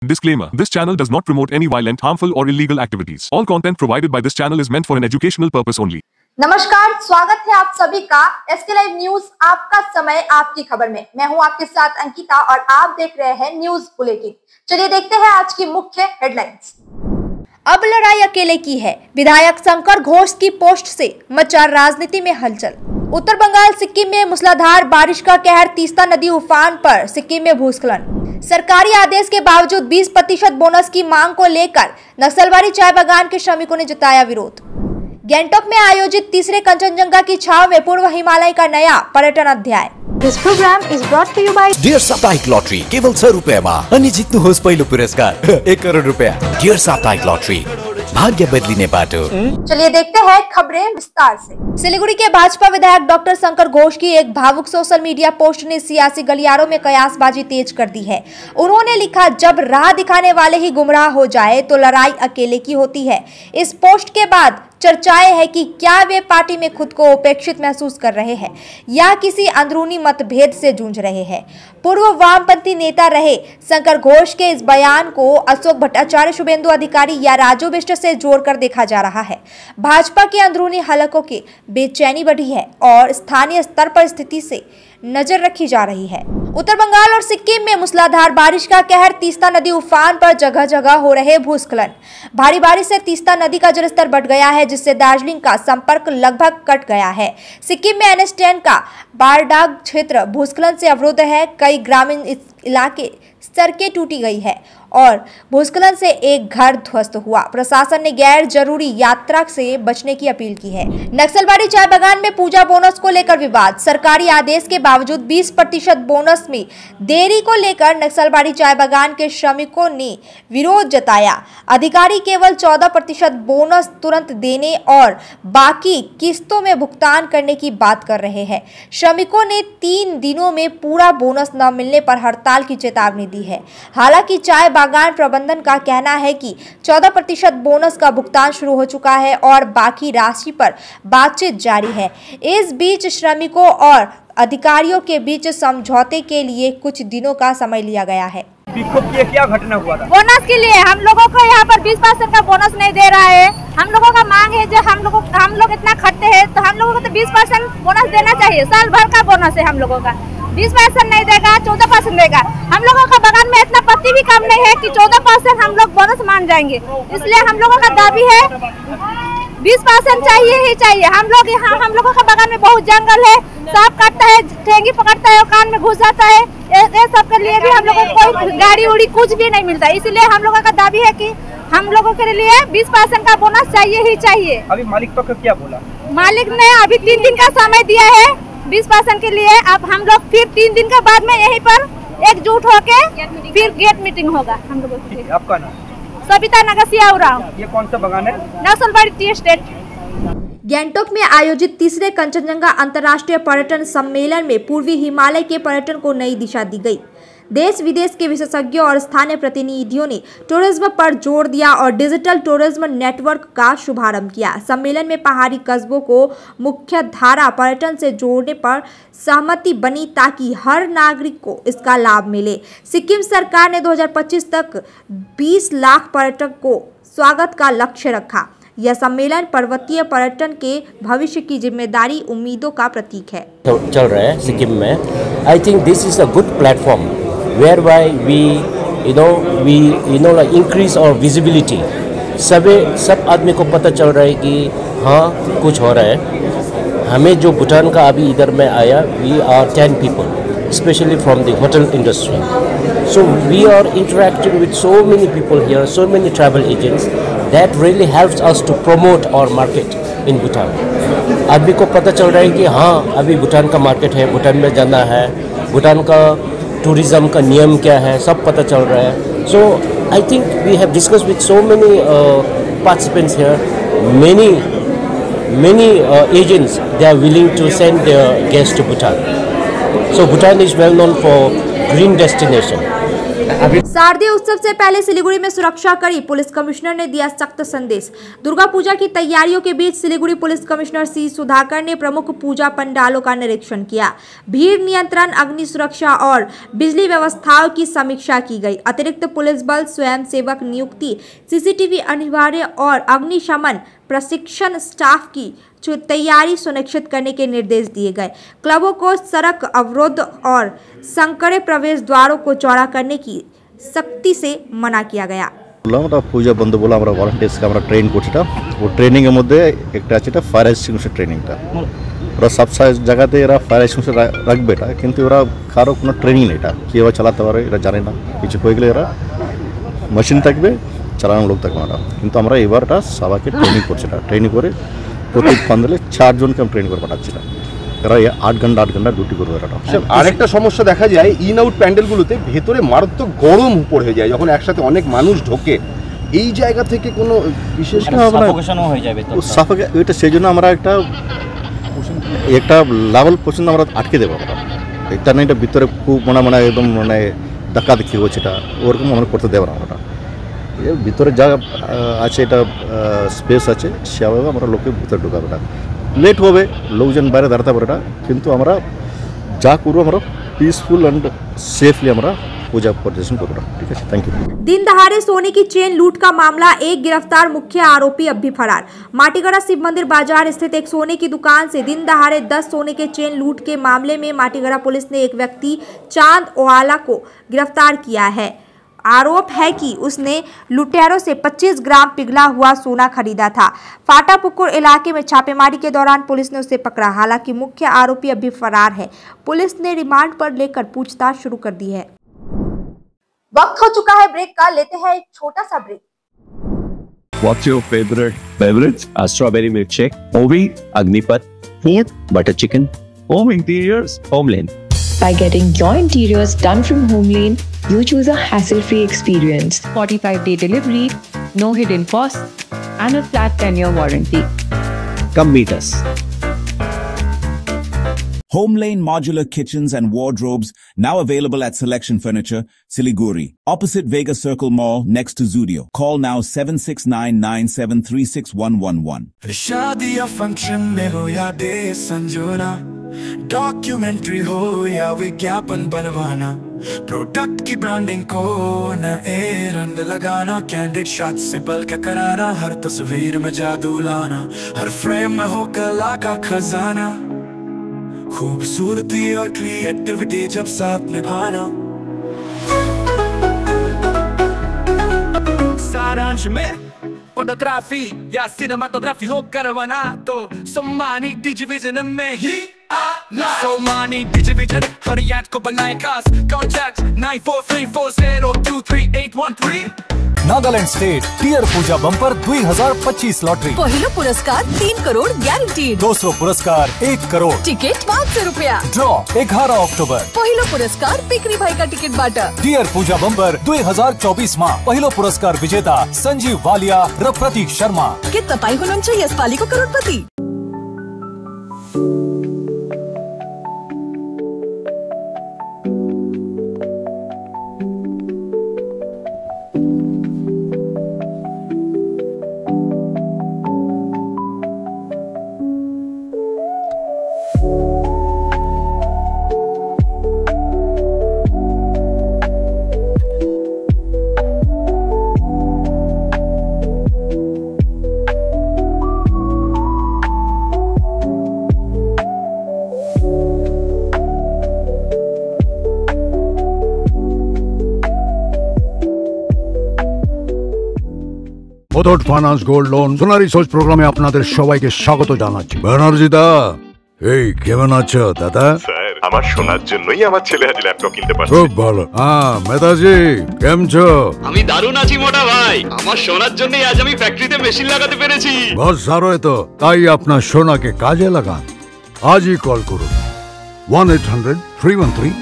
Disclaimer: This channel does not promote any violent, harmful or illegal activities. All content provided by this channel is meant for an educational purpose only. नमस्कार, स्वागत है आप सभी का SK live news आपका समय आपकी खबर में। मैं हूं आपके साथ अंकिता और आप देख रहे हैं न्यूज बुलेटिन। चलिए देखते हैं आज की मुख्य हेडलाइंस। अब लड़ाई अकेले की है, विधायक शंकर घोष की पोस्ट से मचा राजनीति में हलचल। उत्तर बंगाल सिक्किम में मूसलाधार बारिश का कहर, तीस्ता नदी उफान पर, सिक्किम में भूस्खलन। सरकारी आदेश के बावजूद 20% बोनस की मांग को लेकर नक्सलबाड़ी चाय बागान के श्रमिकों ने जताया विरोध। गैंगटॉक में आयोजित तीसरे कंचनजंगा की छाव में पूर्व हिमालय का नया पर्यटन अध्याय। This program is brought to you by dear साप्ताहिक लॉटरी केवल 100 रुपैयामा अनि जित्नुहोस् पहिलो पुरस्कार 1 करोड़ रुपया। डियर साप्ताहिक लॉटरी, भाग्य बदलिने बाटो। चलिए देखते हैं खबरें विस्तार से। सिलीगुड़ी के भाजपा विधायक डॉक्टर शंकर घोष की एक भावुक सोशल मीडिया पोस्ट ने सियासी गलियारों में कयासबाजी तेज कर दी है। उन्होंने लिखा, जब राह दिखाने वाले ही गुमराह हो जाए तो लड़ाई अकेले की होती है। इस पोस्ट के बाद चर्चाएं हैं कि क्या वे पार्टी में खुद को उपेक्षित महसूस कर रहे हैं या किसी अंदरूनी मतभेद से जूझ रहे हैं। पूर्व वामपंथी नेता रहे शंकर घोष के इस बयान को अशोक भट्टाचार्य, शुभेंदु अधिकारी या राजू बिष्ट से जोड़कर देखा जा रहा है। भाजपा के अंदरूनी हलकों की बेचैनी बढ़ी है और स्थानीय स्तर पर स्थिति से नजर रखी जा रही है। उत्तर बंगाल और सिक्किम में मूसलाधार बारिश का कहर, तीस्ता नदी उफान पर, जगह जगह हो रहे भूस्खलन। भारी बारिश से तीस्ता नदी का जलस्तर बढ़ गया है, जिससे दार्जिलिंग का संपर्क लगभग कट गया है। सिक्किम में NH10 का बारडाग क्षेत्र भूस्खलन से अवरुद्ध है। कई ग्रामीण इलाके सड़कें टूटी गई है और भूस्खलन से एक घर ध्वस्त हुआ। प्रशासन ने गैर जरूरी यात्रा से बचने की अपील की है। नक्सलबाड़ी चाय बागान में पूजा बोनस को लेकर विवाद। सरकारी आदेश के बावजूद 20% बोनस में देरी को लेकर नक्सलबाड़ी चाय बागान के श्रमिकों ने विरोध जताया। अधिकारी केवल 14% बोनस तुरंत देने और बाकी किस्तों में भुगतान करने की बात कर रहे हैं। श्रमिकों ने 3 दिनों में पूरा बोनस न मिलने पर हड़ताल की चेतावनी दी है। हालांकि चाय बागान प्रबंधन का कहना है कि 14% बोनस का भुगतान शुरू हो चुका है और बाकी राशि पर बातचीत जारी है। इस बीच श्रमिकों और अधिकारियों के बीच समझौते के लिए कुछ दिनों का समय लिया गया है। विक्षोभ की क्या घटना हुआ था? बोनस के लिए हम लोगों को यहाँ पर 20% का बोनस नहीं दे रहा है। हम लोगों का मांग है, जो हम लोग इतना खटते हैं तो हम लोगों को तो 20% बोनस देना चाहिए। साल भर का बोनस है हम लोगों का, 20% नहीं देगा, 14% देगा। हम लोगों का बागान में इतना पत्ती भी कम नहीं है कि 14% हम लोग बोनस मान जाएंगे। इसलिए हम लोगों का दाबी है 20% चाहिए ही चाहिए। हम लोगों का बागान में बहुत जंगल है, सांप काटता है, ठेंगी पकड़ता है और कान में घुस जाता है। ये सब के लिए भी हम लोगों को कोई गाड़ी उड़ी कुछ भी नहीं मिलता। इसलिए हम लोगों का दाबी है कि हम लोगों के लिए 20% का बोनस चाहिए ही चाहिए। अभी मालिक पक्ष क्या बोला? मालिक ने अभी 3 दिन का समय दिया है 20% के लिए। अब हम लोग फिर 3 दिन के बाद में यहीं पर एकजुट होके फिर गेट मीटिंग होगा हम लोगों की। आपका नाम? सविता नगसिया उरांव। ये कौन सा बागान है? Naxalbari tea estate. गैंगटॉक में आयोजित तीसरे कंचनजंगा अंतर्राष्ट्रीय पर्यटन सम्मेलन में पूर्वी हिमालय के पर्यटन को नई दिशा दी गई। देश विदेश के विशेषज्ञों और स्थानीय प्रतिनिधियों ने टूरिज्म पर जोर दिया और डिजिटल टूरिज्म नेटवर्क का शुभारंभ किया। सम्मेलन में पहाड़ी कस्बों को मुख्य धारा पर्यटन से जोड़ने पर सहमति बनी ताकि हर नागरिक को इसका लाभ मिले। सिक्किम सरकार ने 2025 तक 20 लाख पर्यटक को स्वागत का लक्ष्य रखा। यह सम्मेलन पर्वतीय पर्यटन के भविष्य की जिम्मेदारी उम्मीदों का प्रतीक है। चल रहा है सिक्किम में। I think this is a good platform whereby we like increase our visibility। सब आदमी को पता चल रहा है कि हाँ कुछ हो रहा है। हमें जो भूटान का अभी इधर में आया, we are 10 people, especially from the hotel industry. So we are interacting with so many people here, so many travel agents that really helps us to promote our market in Bhutan। आदमी को पता चल रहा है कि हाँ अभी भूटान का मार्केट है, भूटान में जाना है, भूटान का टूरिज्म का नियम क्या है, सब पता चल रहा है। So I think we have discuss with so many participants here, many agents, they are willing to send their guests to Bhutan. So Bhutan is well known for green destination, शारदीय उत्सव से पहले सिलीगुड़ी में सुरक्षा कड़ी, पुलिस कमिश्नर ने दिया सख्त संदेश। दुर्गा पूजा की तैयारियों के बीच Siliguri police commissioner C Sudhakar ने प्रमुख पूजा पंडालों का निरीक्षण किया। भीड़ नियंत्रण, अग्नि सुरक्षा और बिजली व्यवस्थाओं की समीक्षा की गई। अतिरिक्त पुलिस बल, स्वयं सेवक नियुक्ति, सीसीटीवी अनिवार्य और अग्निशमन प्रशिक्षण स्टाफ की तैयारी सुनिश्चित करने के निर्देश दिए गए। क्लबों को सड़क अवरोध और संकरे प्रवेश द्वारों को चौड़ा करने की सख्ती से मना किया गया। पूजा बंद बोला वॉलंटियर्स का ट्रेन करछिटा वो ट्रेनिंग मध्य एक फायर एक्सटिंग्विशर ट्रेनिंगटा ওরা সব জায়গাতে এরা ফায়ার এক্সটিংগুইশার রাখবে এটা, কিন্তু ওরা কারো কোনো ট্রেনিং নেই, এটা কীভাবে চালাতে পারে এরা জানে না। কিছু হয়ে গেলে এরা মেশিন থাকবে, চালানোর লোক থাকবে না। কিন্তু আমরা এবারটা সবাইকে ট্রেনিং করছি, এটা ট্রেনিং করে প্রত্যেক পান্ডালে 4 জনকে আমি ট্রেনিং করে পাঠাচ্ছি। এরা 8 ঘন্টা ডিউটি করবে। এটা আরেকটা সমস্যা দেখা যায় ইন আউট প্যান্ডেলগুলোতে ভেতরে মারাত্মক গরম পড়ে যায় যখন একসাথে অনেক মানুষ ঢোকে। এই জায়গা থেকে কোনো বিশেষ সাফোকেশনও হয়ে যাবে, তো এটা সেই জন্য আমরা একটা লেভেল পর্যন্ত আমরা আটকে দেবো। এটা না এটা ভিতরে খুব একদম ধাক্কা দেখি হচ্ছে, এটা ওরকম আমরা করতে দেবো না। আমরা এর ভিতরে যা আছে এটা স্পেস আছে সেভাবে আমরা লোকের ভিতরে ঢোকাবো না। লেট হবে, লোকজন বাইরে দাঁড়াতে পারে না, কিন্তু আমরা যা করবো আমরা পিসফुल एंड सेफली আমরা पूजा प्रदर्शन करो। ठीक है, थैंक यू। दिन दहाड़े सोने की चेन लूट का मामला, एक गिरफ्तार, मुख्य आरोपी अब भी फरार। माटीगढ़ा शिव मंदिर बाजार स्थित एक सोने की दुकान से दिन दहाड़े 10 सोने के चेन लूट के मामले में माटीगढ़ा पुलिस ने एक व्यक्ति चांद ओवाला को गिरफ्तार किया है। आरोप है कि उसने लुटेरों से 25 ग्राम पिघला हुआ सोना खरीदा था। फाटापुकुर इलाके में छापेमारी के दौरान पुलिस ने उसे पकड़ा। हालांकि मुख्य आरोपी अभी फरार है। पुलिस ने रिमांड पर लेकर पूछताछ शुरू कर दी है। वक्त हो चुका है ब्रेक का, लेते हैं एक छोटा सा break. What's your favorite beverage? A strawberry milkshake. Ovi, Agnipat. Food, butter chicken. Home interiors, Homeland. By getting your interiors done from Homeland, you choose a hassle-free experience. 45-day delivery, no hidden costs, and a flat 10-year warranty. Come meet us. Homelane Modular Kitchens and Wardrobes, now available at Selection Furniture, Siliguri, opposite Vega Circle Mall, next to Zudio. Call now 7699736111. शादी या function में हो या दे संजोना, documentary हो या विज्ञापन बनवाना, product की ब्रांडिंग को न रंग लगाना, कैंडिड शॉट से बल्कि कराना, हर तस्वीर में जादू लाना, हर फ्रेम में हो कला का खजाना, खूबसूरती और क्रिएटिविटी जब साथ निभाना। सारांश में फोटोग्राफी या सिनेमाटोग्राफी हो करवाना तो सोमानी डिजिविजन में ही आना। सोमानी डिजिविजन हर याद को बनाए खास। कॉन्टैक्ट 9434023813। नागालैंड स्टेट टीयर पूजा बम्पर 2025 लॉटरी। पहिलो पुरस्कार 3 करोड़ गारंटी। दूसरो पुरस्कार 1 करोड़। टिकट 500 रुपया। ड्रॉ 11 अक्टूबर। पहिलो पुरस्कार पिकरी भाई का टिकट बाटा। टीयर पूजा बम्पर 2024 में पहिलो पुरस्कार विजेता संजीव वालिया र प्रतीक शर्मा के तपाई हुनुहुन्छ यसपालिको करोडपति। মুথুট ফাইন্যান্স গোল্ড লোন সোনারি সোচ প্রোগ্রামে আপনাদের সবাইকে স্বাগত জানাচ্ছি। ব্যানার্জি দা, এই কেমন আছো দাদা? স্যার, আমার সোনার জন্যই আমার ছেলে আজ ল্যাপটপ কিনতে পারছে। খুব ভালো। মেধাজি কেমন છો? আমি দারুণ আছি মোটা ভাই, আমার সোনার জন্যই আজ আমি ফ্যাক্টরিতে মেশিন লাগাতে পেরেছি। बहुत सारो है तो তাই আপনার সোনাকে কাজে লাগান। আজই কল করুন 1-800-313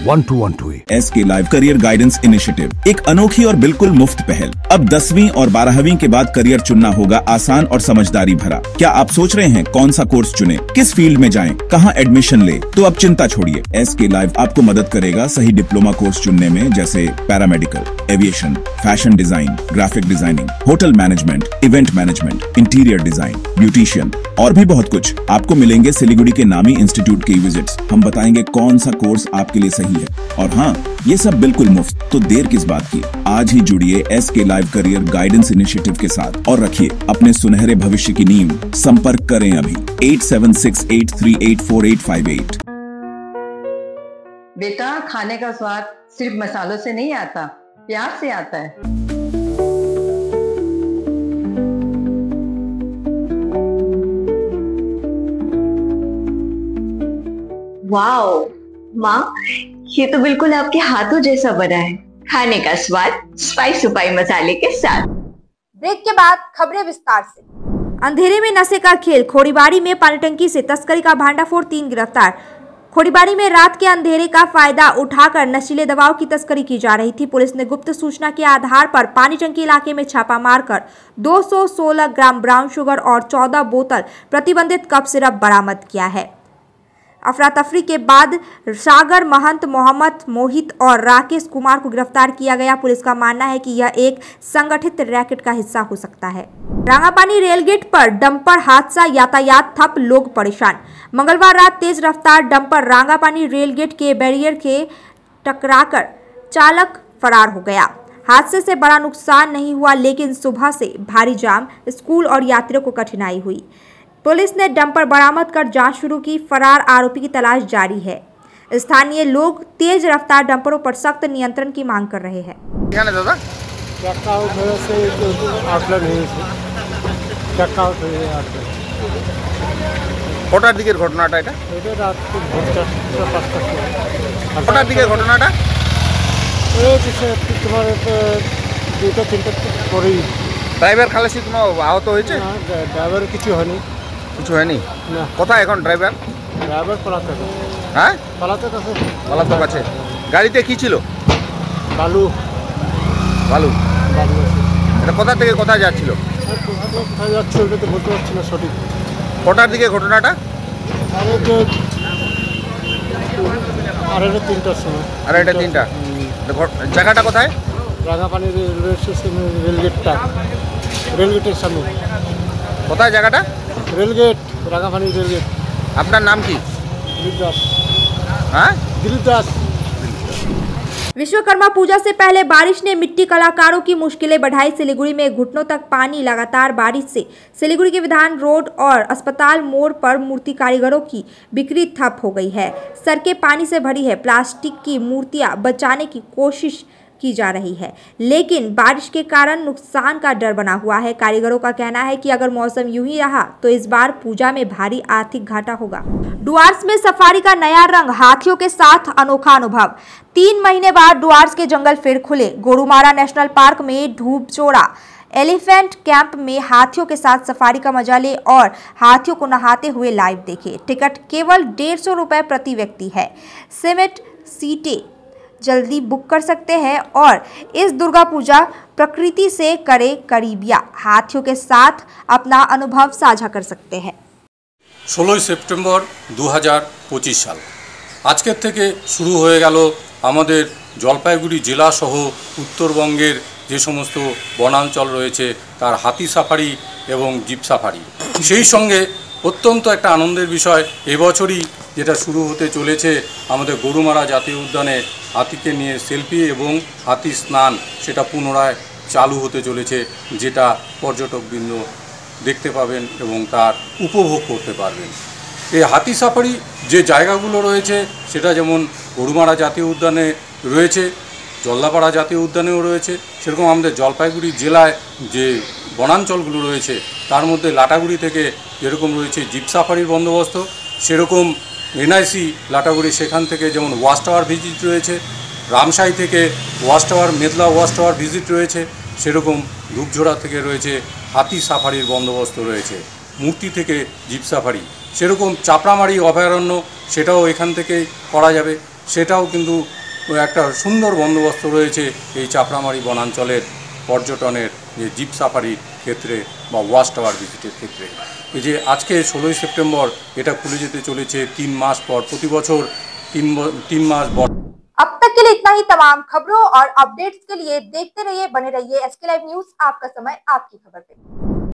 1212। SK live career guidance initiative एक अनोखी और बिल्कुल मुफ्त पहल। अब 10वीं और 12वीं के बाद करियर चुनना होगा आसान और समझदारी भरा। क्या आप सोच रहे हैं कौन सा कोर्स चुने, किस फील्ड में जाएं, कहां एडमिशन ले? तो अब चिंता छोड़िए, SK लाइव आपको मदद करेगा सही डिप्लोमा कोर्स चुनने में, जैसे paramedical, aviation, fashion design, graphic designing, hotel management, event management, interior design, beautician और भी बहुत कुछ। आपको मिलेंगे सिलीगुड़ी के नामी इंस्टीट्यूट के विजिट्स। हम बताएंगे कौन सा कोर्स आपके लिए सही है, और हाँ, ये सब बिल्कुल मुफ्त। तो देर किस बात की, आज ही जुड़िए SK live career guidance initiative के साथ और रखिए अपने सुनहरे भविष्य की नींव। संपर्क करें अभी 8768384858। बेटा, खाने का स्वाद सिर्फ मसालों से नहीं आता, प्यार से आता है। वाओ माँ, ये तो बिल्कुल आपके हाथों जैसा बना है। खाने का स्वाद स्पाइस सुपाई मसाले के साथ। ब्रेक के बाद खबरें विस्तार से। अंधेरे में नशे का खेल, खोड़ीबाड़ी में पानी टंकी से तस्करी का भांडाफोड़, 3 गिरफ्तार। खोड़ीबाड़ी में रात के अंधेरे का फायदा उठाकर नशीले दवाओं की तस्करी की जा रही थी। पुलिस ने गुप्त सूचना के आधार पर पानी टंकी इलाके में छापा मारकर 216 ग्राम ब्राउन शुगर और 14 बोतल प्रतिबंधित कफ सिरप बरामद किया है। अफरा तफरी के बाद सागर महंत, मोहम्मद मोहित और राकेश कुमार को गिरफ्तार किया गया। पुलिस का मानना है कि यह एक संगठित रैकेट का हिस्सा हो सकता है। रांगापानी रेलगेट पर डंपर हादसा, यातायात ठप, लोग परेशान। मंगलवार रात तेज रफ्तार डंपर रांगापानी रेलगेट के बैरियर के टकराकर चालक फरार हो गया। हादसे से बड़ा नुकसान नहीं हुआ, लेकिन सुबह से भारी जाम, स्कूल और यात्रियों को कठिनाई हुई। पुलिस ने डंपर बरामद कर जांच शुरू की। फरार आरोपी की तलाश जारी है। स्थानीय लोग तेज रफ्तार डंपरों पर सख्त नियंत्रण की मांग कर रहे हैं। কটার দিকের ঘটনাটা এটা? এটা রাত 4:30 কটার দিকের ঘটনাটা? এই তোমার 2-3টা পরেই। ড্রাইভার খালাসি কোনো আহত হয়েছে? না, ড্রাইভারের কিছু হয়নি। কিছু হয়নি? না। কোথায় এখন ড্রাইভার? ড্রাইভার পলাতক। হ্যাঁ, পলাতক আছে। পলাতক আছে। গাড়িতে কি ছিল? বালু। বালু। বালু আছে। এটা কোথা থেকে কোথায় যাচ্ছিল? কোথায় যাচ্ছে ওটা তো বলতে পারছি না সঠিক। কটার দিকে ঘটনাটা? আরে যে 3:30টার সময়। 3:30। জায়গাটা কোথায়? রাঙাপানি রেলওয়ে স্টেশন, রেলগেটের সামনে। কোথায় জায়গাটা? Rail gate, Rangapani rail gate. আপনার নাম কি? दिलीप दास। हाँ? दिलीप दास। विश्वकर्मा पूजा से पहले बारिश ने मिट्टी कलाकारों की मुश्किलें बढ़ाई। सिलीगुड़ी में घुटनों तक पानी। लगातार बारिश से सिलीगुड़ी के विधान रोड और अस्पताल मोड़ पर मूर्ति कारीगरों की बिक्री ठप हो गई है। सड़कें पानी से भरी है। प्लास्टिक की मूर्तियां बचाने की कोशिश की जा रही है, लेकिन बारिश के कारण नुकसान का डर बना हुआ है। कारीगरों का कहना है कि अगर मौसम यूं ही रहा तो इस बार पूजा में भारी आर्थिक घाटा होगा। डुआर्स में सफारी का नया रंग, हाथियों के साथ अनोखा अनुभव। 3 महीने बाद डुआर्स के जंगल फिर खुले। गोरुमारा नेशनल पार्क में धूपचोड़ा एलिफेंट कैंप में हाथियों के साथ सफारी का मजा ले और हाथियों को नहाते हुए लाइव देखे। टिकट केवल 150 रुपए प्रति व्यक्ति है। सीमित सीटें जल्दी बुक कर सकते हैं और इस दुर्गा पूजा प्रकृति से करे करीबिया, हाथियों के साथ अपना अनुभव साझा कर सकते हैं। 16 সেপ্টেম্বর 2025 সাল আজকের থেকে শুরু হয়ে গেল আমাদের জলপাইগুড়ি জেলা সহ উত্তরবঙ্গের যে সমস্ত বনাঞ্চল রয়েছে তার হাতি সাফারি এবং জিপ সাফারি। সেই সঙ্গে অত্যন্ত একটা আনন্দের বিষয় এবছরই যেটা শুরু হতে চলেছে আমাদের গরুমারা জাতীয় উদ্যানে হাতিকে নিয়ে সেলফি এবং হাতি স্নান সেটা পুনরায় চালু হতে চলেছে, যেটা পর্যটকবৃন্দ দেখতে পাবেন এবং তার উপভোগ করতে পারবেন। এই হাতি সাফারি যে জায়গাগুলো রয়েছে সেটা যেমন গরুমারা জাতীয় উদ্যানে রয়েছে, জলদাপাড়া জাতীয় উদ্যানেও রয়েছে, সেরকম আমাদের জলপাইগুড়ি জেলায় যে বনাঞ্চলগুলো রয়েছে তার মধ্যে লাটাগুড়ি থেকে যেরকম রয়েছে জিপ সাফারির বন্দোবস্ত, সেরকম এনআইসি লাটাগুড়ি সেখান থেকে যেমন ওয়াচ টাওয়ার ভিজিট রয়েছে, রামশাহী থেকে watch tower, Medla watch tower visit রয়েছে, সেরকম ধূপঝোড়া থেকে রয়েছে হাতি সাফারির বন্দোবস্ত রয়েছে। মূর্তি থেকে জিপ সাফারি, সেরকম চাপড়ামারি অভয়ারণ্য সেটাও এখান থেকেই করা যাবে। সেটাও কিন্তু একটা সুন্দর বন্দোবস্ত রয়েছে এই চাপড়ামারি বনাঞ্চলের পর্যটনের যে জিপ সাফারির ক্ষেত্রে বা ওয়াচ টাওয়ার ভিজিটের ক্ষেত্রে। এই যে আজকে 16ই সেপ্টেম্বর এটা খুলে যেতে চলেছে 3 মাস পর, প্রতি বছর 3 मास। अब तक के लिए इतना ही। तमाम खबरों और अपडेट्स के लिए देखते रहिए, बने रहिए SK लाइव न्यूज। आपका समय आपकी खबर पे।